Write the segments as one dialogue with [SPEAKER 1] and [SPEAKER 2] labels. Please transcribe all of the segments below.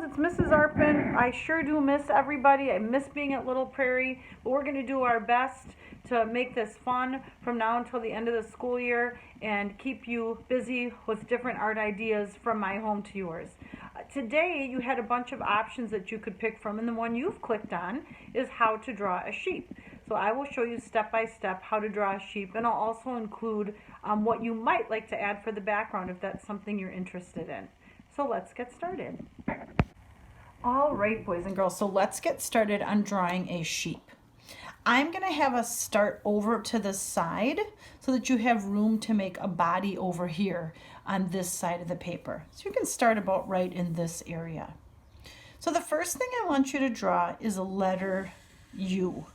[SPEAKER 1] kiddos, it's Mrs. Arpin. I sure do miss everybody. I miss being at Little Prairie, but we're going to do our best to make this fun from now until the end of the school year and keep you busy with different art ideas from my home to yours. Today you had a bunch of options that you could pick from, and the one you've clicked on is how to draw a sheep. So I will show you step by step how to draw a sheep, and I'll also include what you might like to add for the background if that's something you're interested in. So let's get started. All right, boys and girls, so let's get started on drawing a sheep. I'm going to have us start over to the side so that you have room to make a body over here on this side of the paper. So you can start about right in this area. So the first thing I want you to draw is a letter U.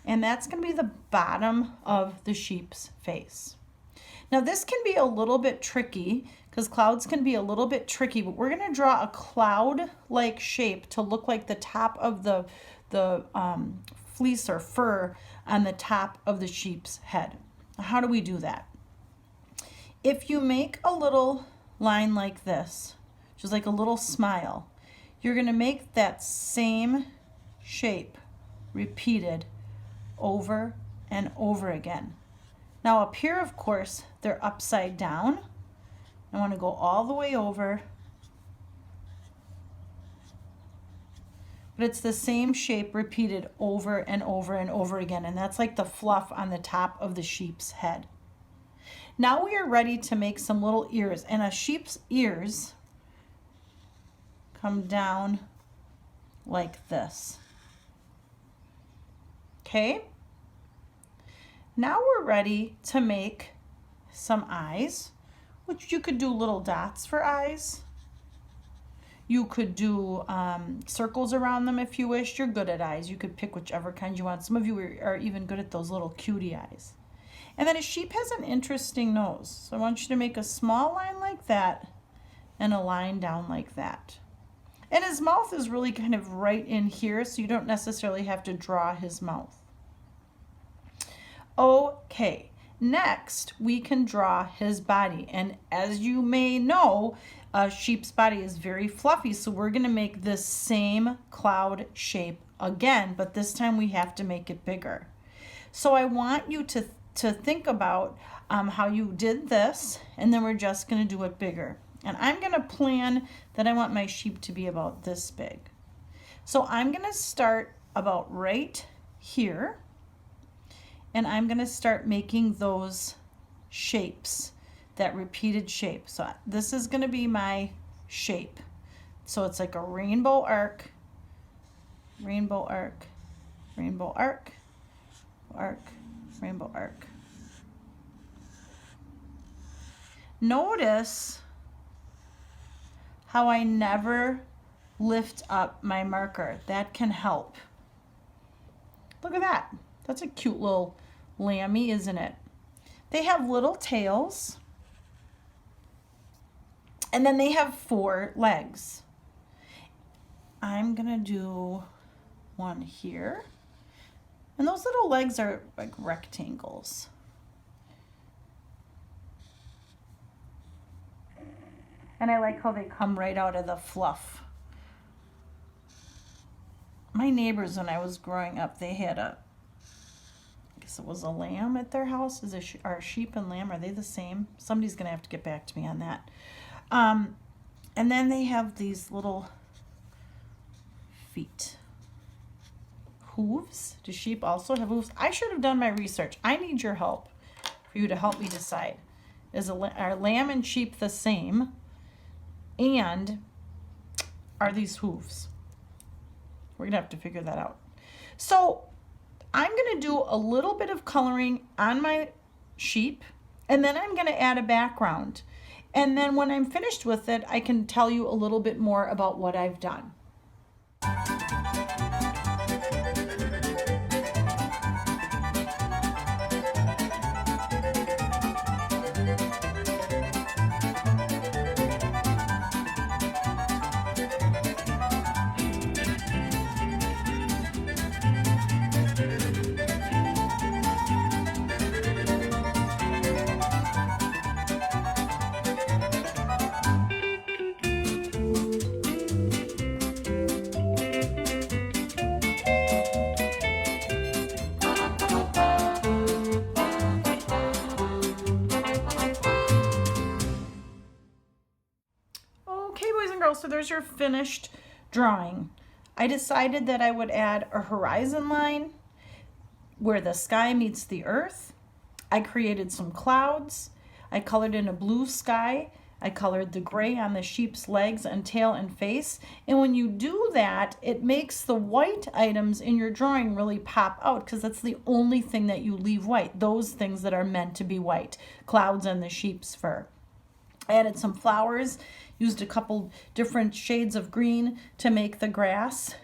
[SPEAKER 1] And that's going to be the bottom of the sheep's face. Now this can be a little bit tricky because clouds can be a little bit tricky, but we're going to draw a cloud-like shape to look like the top of the fleece or fur on the top of the sheep's head. How do we do that? If you make a little line like this, which is like a little smile, you're going to make that same shape repeated over and over again. Now up here, of course, they're upside down. I want to go all the way over, but it's the same shape repeated over and over and over again, and that's like the fluff on the top of the sheep's head. Now we are ready to make some little ears, and a sheep's ears come down like this. Okay? Now we're ready to make some eyes, which you could do little dots for eyes. You could do circles around them if you wish. You're good at eyes. You could pick whichever kind you want. Some of you are even good at those little cutie eyes. And then a sheep has an interesting nose. So I want you to make a small line like that and a line down like that. And his mouth is really kind of right in here, so you don't necessarily have to draw his mouth. Okay, next we can draw his body. And as you may know, a sheep's body is very fluffy, so we're going to make this same cloud shape again, but this time we have to make it bigger. So I want you to think about how you did this, and then we're just going to do it bigger. And I'm going to plan that I want my sheep to be about this big. So I'm going to start about right here, and I'm going to start making those shapes, that repeated shape. So this is going to be my shape. So it's like a rainbow arc, rainbow arc, rainbow arc, arc, rainbow arc. Notice how I never lift up my marker. That can help. Look at that. That's a cute little lammy, isn't it? They have little tails, and then they have 4 legs. I'm gonna do one here, and those little legs are like rectangles. And I like how they come right out of the fluff. My neighbors, when I was growing up, they had I guess it was a lamb at their house. Are sheep and lamb, are they the same? Somebody's gonna have to get back to me on that. And then they have these little feet. Hooves? Do sheep also have hooves? I should have done my research. I need your help for you to help me decide. Are lamb and sheep the same? And are these hooves? We're gonna have to figure that out. So I'm gonna do a little bit of coloring on my sheep, and then I'm gonna add a background. And then when I'm finished with it, I can tell you a little bit more about what I've done.
[SPEAKER 2] Okay, boys and girls, so there's your finished drawing. I decided that I would add a horizon line where the sky meets the earth. I created some clouds. I colored in a blue sky. I colored the gray on the sheep's legs and tail and face. And when you do that, it makes the white items in your drawing really pop out because that's the only thing that you leave white, those things that are meant to be white, clouds and the sheep's fur. I added some flowers, used a couple different shades of green to make the grass.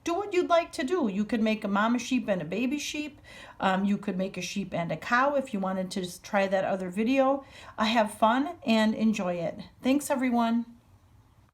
[SPEAKER 2] Do what you'd like to do. You could make a mama sheep and a baby sheep. You could make a sheep and a cow if you wanted to just try that other video. Have fun and enjoy it. Thanks, everyone.